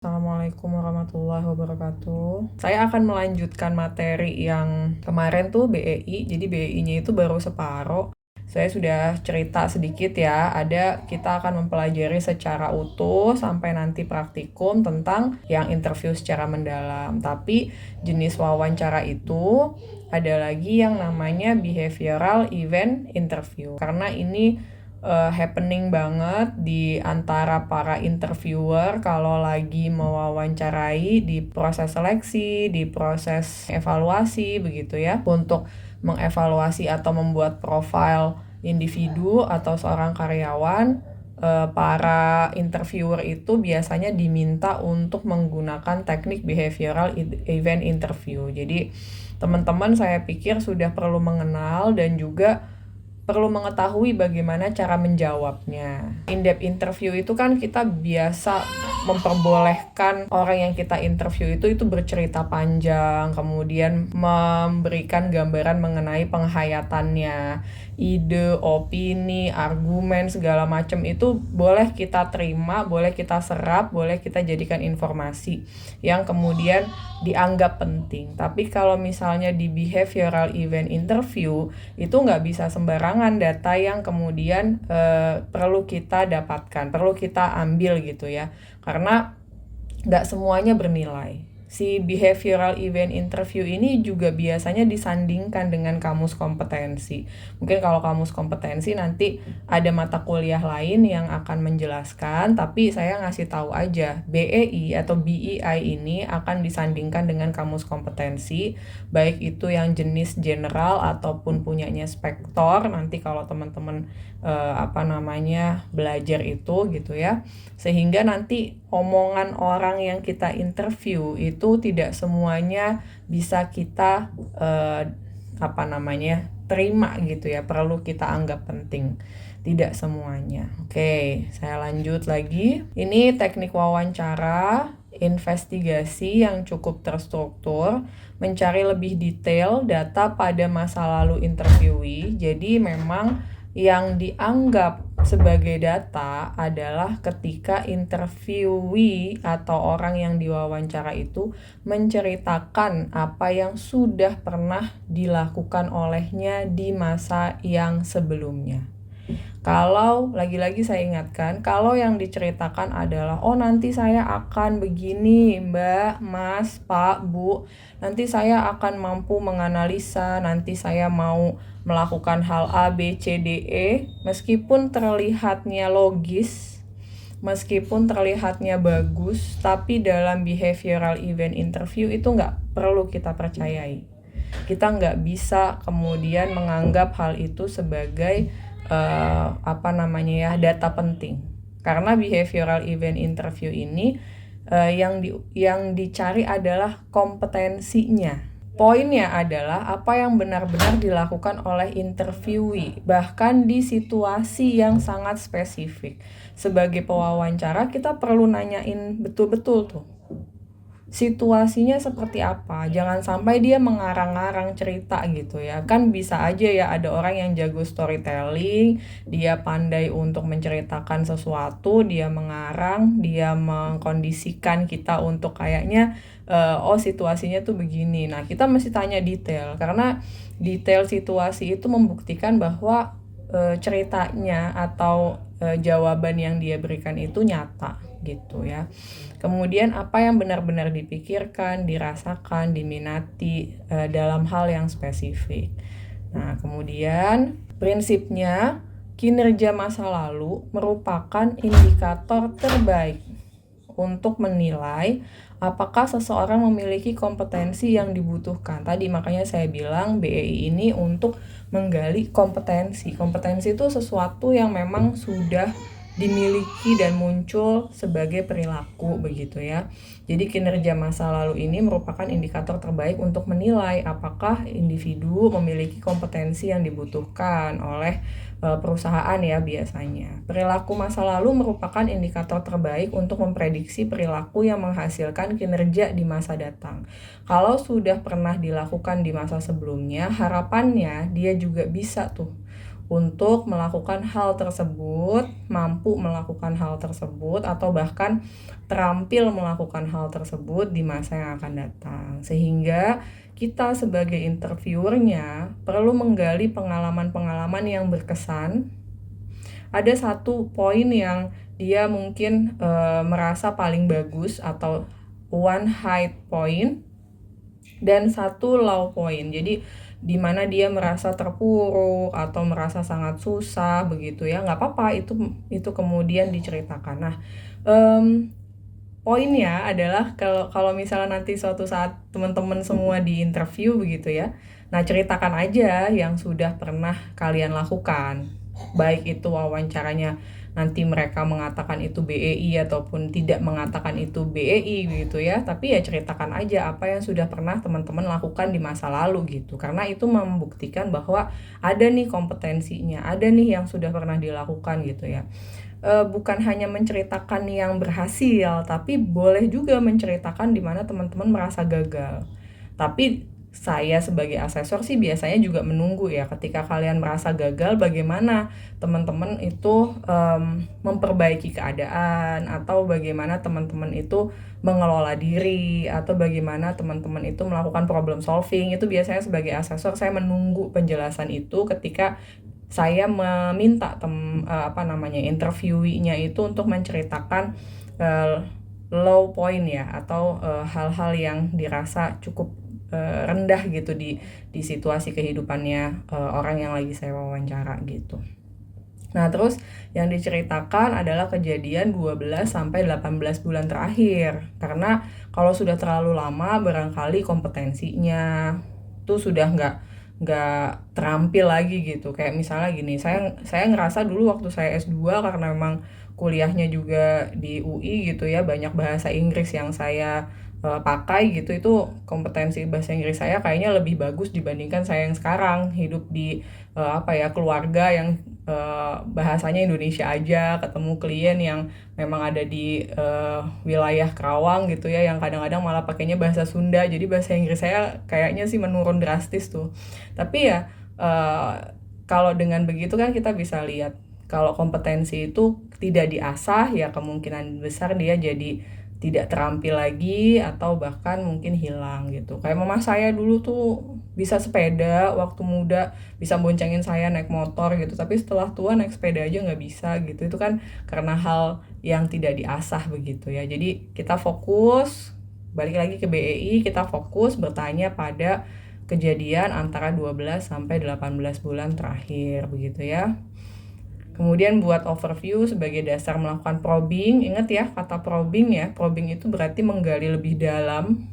Assalamualaikum warahmatullahi wabarakatuh. Saya akan melanjutkan materi yang kemarin tuh BEI. Jadi BEI-nya itu baru separuh. Saya sudah cerita sedikit ya. Kita akan mempelajari secara utuh sampai nanti praktikum tentang yang interview secara mendalam. Tapi jenis wawancara itu ada lagi yang namanya behavioral event interview. Karena ini happening banget di antara para interviewer kalau lagi mewawancarai di proses seleksi, di proses evaluasi begitu ya, untuk mengevaluasi atau membuat profil individu atau seorang karyawan. Para interviewer itu biasanya diminta untuk menggunakan teknik behavioral event interview. Jadi teman-teman saya pikir sudah perlu mengenal dan juga perlu mengetahui bagaimana cara menjawabnya. In-depth interview itu kan kita biasa memperbolehkan orang yang kita interview itu bercerita panjang, kemudian memberikan gambaran mengenai penghayatannya, ide, opini, argumen, segala macam itu boleh kita terima, boleh kita serap, boleh kita jadikan informasi yang kemudian dianggap penting. Tapi kalau misalnya di behavioral event interview, itu nggak bisa sembarangan data yang kemudian perlu kita dapatkan, perlu kita ambil gitu ya. Karena nggak semuanya bernilai. Si behavioral event interview ini juga biasanya disandingkan dengan kamus kompetensi. Mungkin kalau kamus kompetensi nanti ada mata kuliah lain yang akan menjelaskan, tapi saya ngasih tahu aja, BEI atau BEI ini akan disandingkan dengan kamus kompetensi, baik itu yang jenis general ataupun punyanya spektor. Nanti kalau teman-teman belajar itu gitu ya, sehingga nanti omongan orang yang kita interview itu tidak semuanya bisa kita terima gitu ya, perlu kita anggap penting, tidak semuanya. Oke, saya lanjut lagi. Ini teknik wawancara investigasi yang cukup terstruktur, mencari lebih detail data pada masa lalu interviewee. Jadi memang yang dianggap sebagai data adalah ketika interviewee atau orang yang diwawancara itu menceritakan apa yang sudah pernah dilakukan olehnya di masa yang sebelumnya. Kalau lagi-lagi saya ingatkan, kalau yang diceritakan adalah, oh nanti saya akan begini, Mbak, Mas, Pak, Bu, nanti saya akan mampu menganalisa, nanti saya mau melakukan hal A, B, C, D, E, meskipun terlihatnya logis, meskipun terlihatnya bagus, tapi dalam behavioral event interview itu nggak perlu kita percayai. Kita nggak bisa kemudian menganggap hal itu sebagai data penting, karena behavioral event interview ini yang dicari adalah kompetensinya. Poinnya adalah apa yang benar-benar dilakukan oleh interviewee, bahkan di situasi yang sangat spesifik. Sebagai pewawancara kita perlu nanyain betul-betul tuh, situasinya seperti apa. Jangan sampai dia mengarang-arang cerita gitu ya. Kan bisa aja ya ada orang yang jago storytelling, dia pandai untuk menceritakan sesuatu, dia mengarang, dia mengkondisikan kita untuk kayaknya situasinya tuh begini. Nah, kita mesti tanya detail, karena detail situasi itu membuktikan bahwa ceritanya atau jawaban yang dia berikan itu nyata gitu ya. Kemudian apa yang benar-benar dipikirkan, dirasakan, diminati dalam hal yang spesifik. Nah, kemudian prinsipnya kinerja masa lalu merupakan indikator terbaik untuk menilai apakah seseorang memiliki kompetensi yang dibutuhkan. Tadi makanya saya bilang BEI ini untuk menggali kompetensi. Kompetensi itu sesuatu yang memang sudah dimiliki dan muncul sebagai perilaku begitu ya. Jadi kinerja masa lalu ini merupakan indikator terbaik untuk menilai apakah individu memiliki kompetensi yang dibutuhkan oleh perusahaan ya biasanya. Perilaku masa lalu merupakan indikator terbaik untuk memprediksi perilaku yang menghasilkan kinerja di masa datang. Kalau sudah pernah dilakukan di masa sebelumnya, harapannya dia juga bisa tuh untuk melakukan hal tersebut, mampu melakukan hal tersebut, atau bahkan terampil melakukan hal tersebut di masa yang akan datang. Sehingga kita sebagai interviewernya perlu menggali pengalaman-pengalaman yang berkesan. Ada satu poin yang dia mungkin merasa paling bagus atau one high point dan satu low point. Jadi di mana dia merasa terpuruk atau merasa sangat susah begitu ya, nggak apa-apa, itu kemudian diceritakan. Nah, poinnya adalah kalau misalnya nanti suatu saat teman-teman semua di interview begitu ya, nah ceritakan aja yang sudah pernah kalian lakukan, baik itu wawancaranya nanti mereka mengatakan itu BEI ataupun tidak mengatakan itu BEI gitu ya, tapi ya ceritakan aja apa yang sudah pernah teman-teman lakukan di masa lalu gitu, karena itu membuktikan bahwa ada nih kompetensinya, ada nih yang sudah pernah dilakukan gitu ya. Bukan hanya menceritakan yang berhasil, tapi boleh juga menceritakan di mana teman-teman merasa gagal. Tapi saya sebagai asesor sih biasanya juga menunggu ya, ketika kalian merasa gagal bagaimana teman-teman itu memperbaiki keadaan, atau bagaimana teman-teman itu mengelola diri, atau bagaimana teman-teman itu melakukan problem solving. Itu biasanya sebagai asesor saya menunggu penjelasan itu ketika saya meminta interviewee-nya itu untuk menceritakan low point ya, atau hal-hal yang dirasa cukup rendah gitu di situasi kehidupannya orang yang lagi saya wawancara gitu. Nah, terus yang diceritakan adalah kejadian 12 sampai 18 bulan terakhir. Karena kalau sudah terlalu lama barangkali kompetensinya tuh sudah nggak terampil lagi gitu. Kayak misalnya gini, saya ngerasa dulu waktu saya S2, karena memang kuliahnya juga di UI gitu ya, banyak bahasa Inggris yang saya pakai gitu, itu kompetensi bahasa Inggris saya kayaknya lebih bagus dibandingkan saya yang sekarang hidup di keluarga yang bahasanya Indonesia aja, ketemu klien yang memang ada di wilayah Kerawang gitu ya, yang kadang-kadang malah pakainya bahasa Sunda, jadi bahasa Inggris saya kayaknya sih menurun drastis tuh. Tapi ya kalau dengan begitu kan kita bisa lihat kalau kompetensi itu tidak diasah, ya kemungkinan besar dia jadi tidak terampil lagi, atau bahkan mungkin hilang gitu. Kayak mama saya dulu tuh bisa sepeda waktu muda, bisa boncengin saya naik motor gitu, tapi setelah tua naik sepeda aja nggak bisa gitu. Itu kan karena hal yang tidak diasah begitu ya. Jadi kita fokus, balik lagi ke BEI, kita fokus bertanya pada kejadian antara 12 sampai 18 bulan terakhir begitu ya. Kemudian buat overview sebagai dasar melakukan probing. Ingat ya kata probing ya. Probing itu berarti menggali lebih dalam,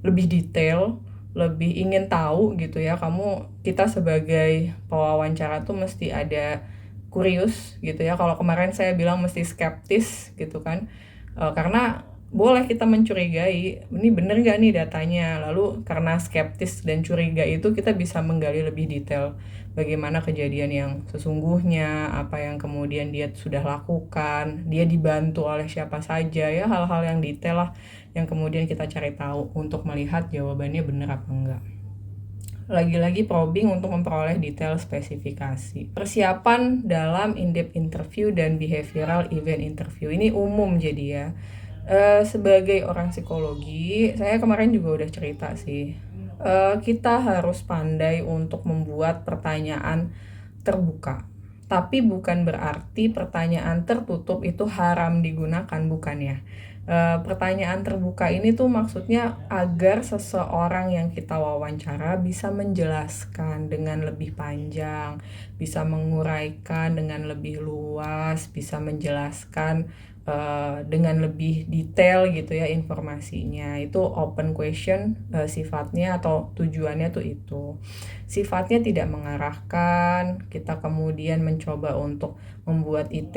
lebih detail, lebih ingin tahu gitu ya. Kita sebagai pewawancara tuh mesti ada curious gitu ya. Kalau kemarin saya bilang mesti skeptis gitu kan. Karena boleh kita mencurigai, ini bener gak nih datanya. Lalu karena skeptis dan curiga itu kita bisa menggali lebih detail bagaimana kejadian yang sesungguhnya, apa yang kemudian dia sudah lakukan, dia dibantu oleh siapa saja ya, hal-hal yang detail lah yang kemudian kita cari tahu untuk melihat jawabannya benar apa enggak. Lagi-lagi probing untuk memperoleh detail spesifikasi. Persiapan dalam in-depth interview dan behavioral event interview ini umum jadi ya. Sebagai orang psikologi, saya kemarin juga udah cerita sih, kita harus pandai untuk membuat pertanyaan terbuka. Tapi bukan berarti pertanyaan tertutup itu haram digunakan, bukan ya. Pertanyaan terbuka ini tuh maksudnya agar seseorang yang kita wawancara bisa menjelaskan dengan lebih panjang, bisa menguraikan dengan lebih luas, bisa menjelaskan dengan lebih detail gitu ya informasinya. Itu open question sifatnya atau tujuannya tuh itu. Sifatnya tidak mengarahkan, kita kemudian mencoba untuk membuat IT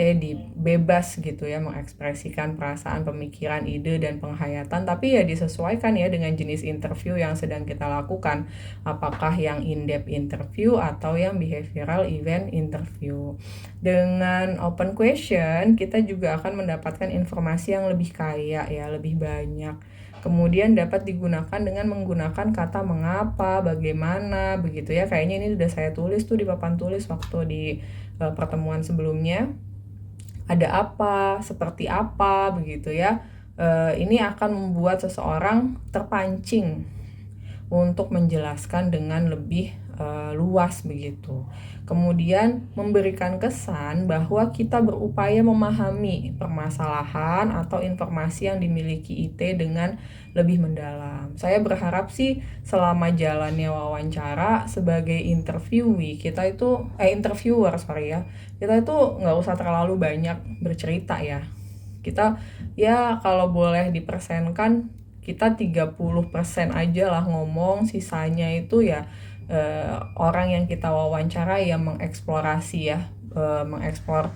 bebas gitu ya, mengekspresikan perasaan, pemikiran, ide, dan penghayatan, tapi ya disesuaikan ya dengan jenis interview yang sedang kita lakukan, apakah yang in-depth interview atau yang behavioral event interview. Dengan open question, kita juga akan mendapatkan informasi yang lebih kaya ya, lebih banyak. Kemudian dapat digunakan dengan menggunakan kata mengapa, bagaimana, begitu ya. Kayaknya ini sudah saya tulis tuh di papan tulis waktu di pertemuan sebelumnya. Ada apa, seperti apa, begitu ya. Ini akan membuat seseorang terpancing untuk menjelaskan dengan lebih luas begitu. Kemudian memberikan kesan bahwa kita berupaya memahami permasalahan atau informasi yang dimiliki IT dengan lebih mendalam. Saya berharap sih selama jalannya wawancara sebagai interviewer kita itu nggak usah terlalu banyak bercerita ya. Kita ya kalau boleh dipersenkan kita 30% aja lah ngomong, sisanya itu ya orang yang kita wawancara yang mengeksplorasi ya, mengeksplor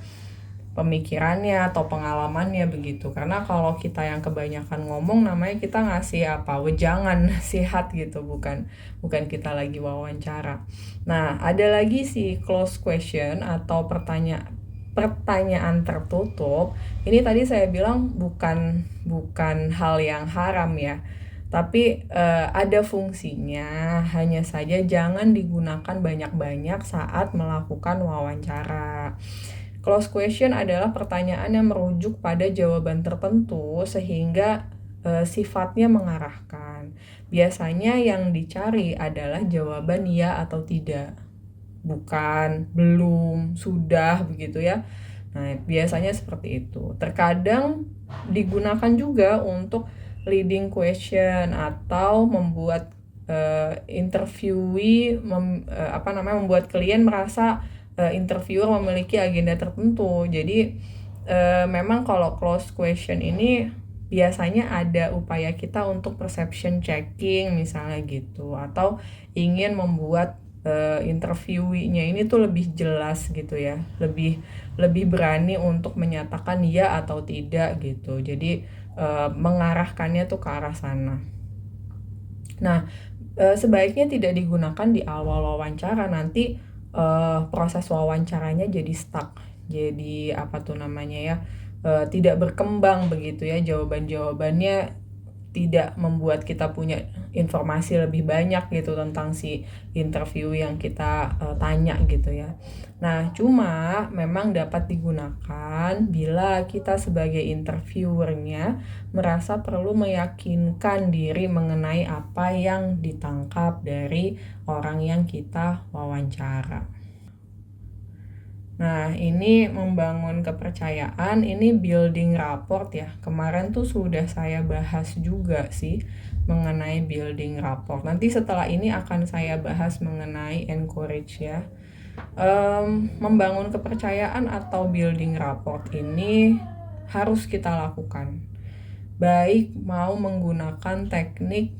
pemikirannya atau pengalamannya begitu. Karena kalau kita yang kebanyakan ngomong namanya kita ngasih wejangan nasihat gitu, bukan kita lagi wawancara. Nah, ada lagi sih close question atau pertanyaan tertutup. Ini tadi saya bilang bukan hal yang haram ya, tapi ada fungsinya. Hanya saja jangan digunakan banyak-banyak saat melakukan wawancara. Close question adalah pertanyaan yang merujuk pada jawaban tertentu sehingga sifatnya mengarahkan. Biasanya yang dicari adalah jawaban ya atau tidak, bukan, belum, sudah, begitu ya. Nah, biasanya seperti itu. Terkadang digunakan juga untuk leading question atau membuat interviewee membuat klien merasa interviewer memiliki agenda tertentu. Jadi memang kalau close question ini biasanya ada upaya kita untuk perception checking misalnya gitu, atau ingin membuat interviewee-nya ini tuh lebih jelas gitu ya, lebih berani untuk menyatakan ya atau tidak gitu. Jadi mengarahkannya tuh ke arah sana. Nah, sebaiknya tidak digunakan di awal wawancara, nanti proses wawancaranya jadi stuck, jadi tidak berkembang begitu ya, jawabannya tidak membuat kita punya informasi lebih banyak gitu tentang si interview yang kita tanya gitu ya. Nah, cuma memang dapat digunakan bila kita sebagai interviewernya merasa perlu meyakinkan diri mengenai apa yang ditangkap dari orang yang kita wawancara. Nah, ini membangun kepercayaan, ini building rapport ya. Kemarin tuh sudah saya bahas juga sih mengenai building rapport. Nanti setelah ini akan saya bahas mengenai encourage ya. Membangun kepercayaan atau building rapport ini harus kita lakukan, baik mau menggunakan teknik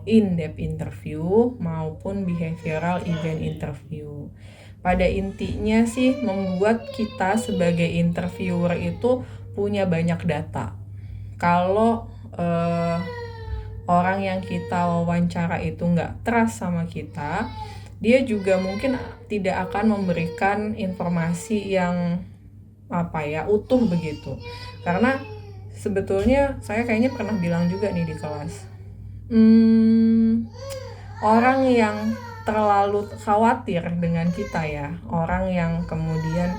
in-depth interview maupun behavioral event interview. Pada intinya sih membuat kita sebagai interviewer itu punya banyak data. Kalau orang yang kita wawancara itu nggak trust sama kita, dia juga mungkin tidak akan memberikan informasi yang utuh begitu. Karena sebetulnya saya kayaknya pernah bilang juga nih di kelas, orang yang terlalu khawatir dengan kita ya, orang yang kemudian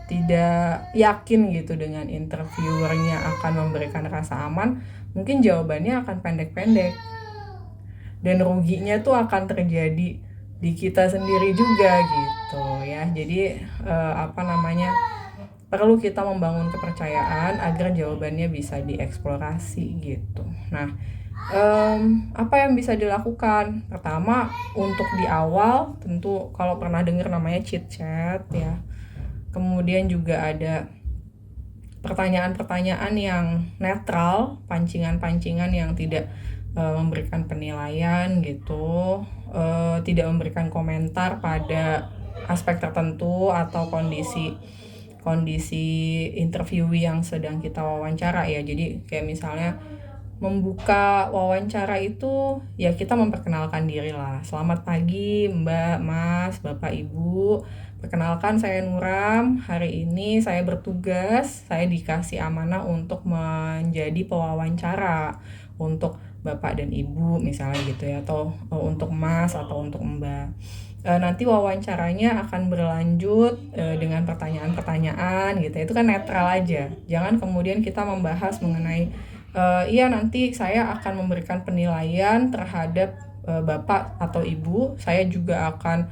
tidak yakin gitu dengan interviewernya akan memberikan rasa aman, mungkin jawabannya akan pendek-pendek dan ruginya tuh akan terjadi di kita sendiri juga gitu ya. Jadi perlu kita membangun kepercayaan agar jawabannya bisa dieksplorasi gitu. Nah, apa yang bisa dilakukan? Pertama, untuk di awal tentu kalau pernah dengar namanya chit chat ya. Kemudian juga ada pertanyaan-pertanyaan yang netral, pancingan-pancingan yang tidak memberikan penilaian gitu, tidak memberikan komentar pada aspek tertentu atau kondisi interviewee yang sedang kita wawancara ya. Jadi kayak misalnya membuka wawancara itu ya kita memperkenalkan diri lah. Selamat pagi Mbak, Mas, Bapak, Ibu. Perkenalkan saya Nuram. Hari ini saya bertugas, saya dikasih amanah untuk menjadi pewawancara untuk Bapak dan Ibu misalnya gitu ya, atau untuk Mas atau untuk Mbak. Nanti wawancaranya akan berlanjut dengan pertanyaan-pertanyaan gitu. Itu kan netral aja. Jangan kemudian kita membahas mengenai iya nanti saya akan memberikan penilaian terhadap Bapak atau Ibu. Saya juga akan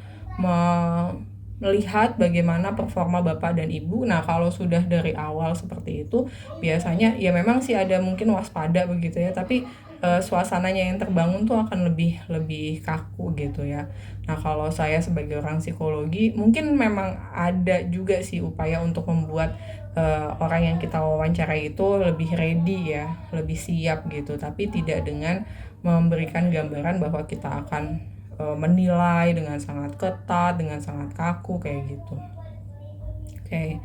melihat bagaimana performa Bapak dan Ibu. Nah, kalau sudah dari awal seperti itu, biasanya ya memang sih ada mungkin waspada begitu ya, tapi suasananya yang terbangun tuh akan lebih lebih kaku gitu ya. Nah, kalau saya sebagai orang psikologi, mungkin memang ada juga sih upaya untuk membuat orang yang kita wawancarai itu lebih ready ya, lebih siap gitu, tapi tidak dengan memberikan gambaran bahwa kita akan menilai dengan sangat ketat, dengan sangat kaku kayak gitu. Oke.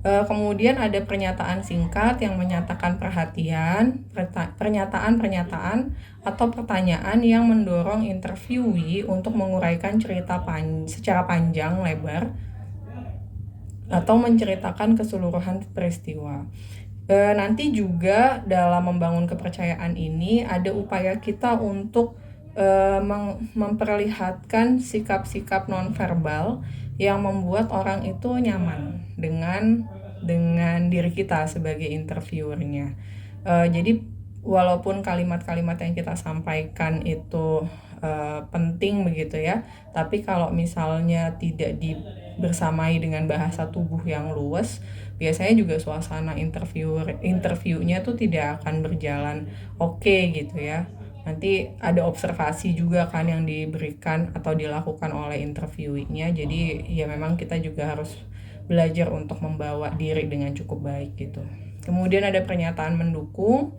Kemudian ada pernyataan singkat yang menyatakan perhatian, pernyataan-pernyataan atau pertanyaan yang mendorong interviewee untuk menguraikan cerita secara panjang lebar atau menceritakan keseluruhan peristiwa. Nanti juga dalam membangun kepercayaan ini ada upaya kita untuk memperlihatkan sikap-sikap nonverbal yang membuat orang itu nyaman dengan diri kita sebagai interviewernya. Jadi walaupun kalimat-kalimat yang kita sampaikan itu penting begitu ya, tapi kalau misalnya tidak bersamai dengan bahasa tubuh yang luwes, biasanya juga suasana interviewnya tuh tidak akan berjalan oke gitu ya. Nanti ada observasi juga kan yang diberikan atau dilakukan oleh interviewee-nya. Jadi ya memang kita juga harus belajar untuk membawa diri dengan cukup baik gitu. Kemudian ada pernyataan mendukung.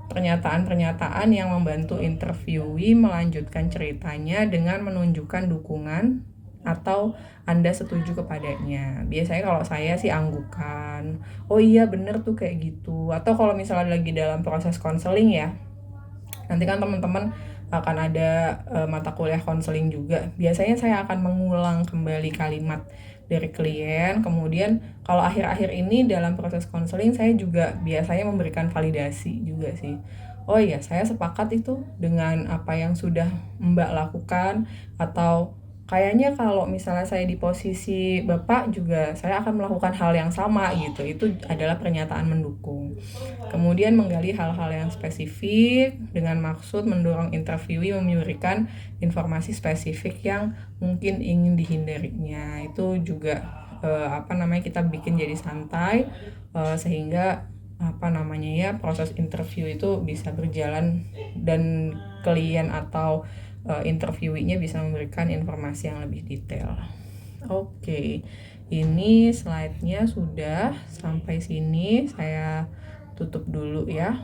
Pernyataan-pernyataan yang membantu interviewee melanjutkan ceritanya dengan menunjukkan dukungan atau Anda setuju kepadanya. Biasanya kalau saya sih anggukan, oh iya bener tuh kayak gitu. Atau kalau misalnya lagi dalam proses konseling ya, nanti kan teman-teman akan ada mata kuliah konseling juga. Biasanya saya akan mengulang kembali kalimat dari klien. Kemudian kalau akhir-akhir ini dalam proses konseling saya juga biasanya memberikan validasi juga sih. Oh iya, saya sepakat itu dengan apa yang sudah Mbak lakukan, atau kayaknya kalau misalnya saya di posisi Bapak juga saya akan melakukan hal yang sama gitu. Itu adalah pernyataan mendukung. Kemudian menggali hal-hal yang spesifik dengan maksud mendorong interviewee memberikan informasi spesifik yang mungkin ingin dihindarinya. Itu juga kita bikin jadi santai sehingga proses interview itu bisa berjalan dan klien atau interviewee-nya bisa memberikan informasi yang lebih detail. Oke, ini slide-nya sudah sampai sini. Saya tutup dulu ya.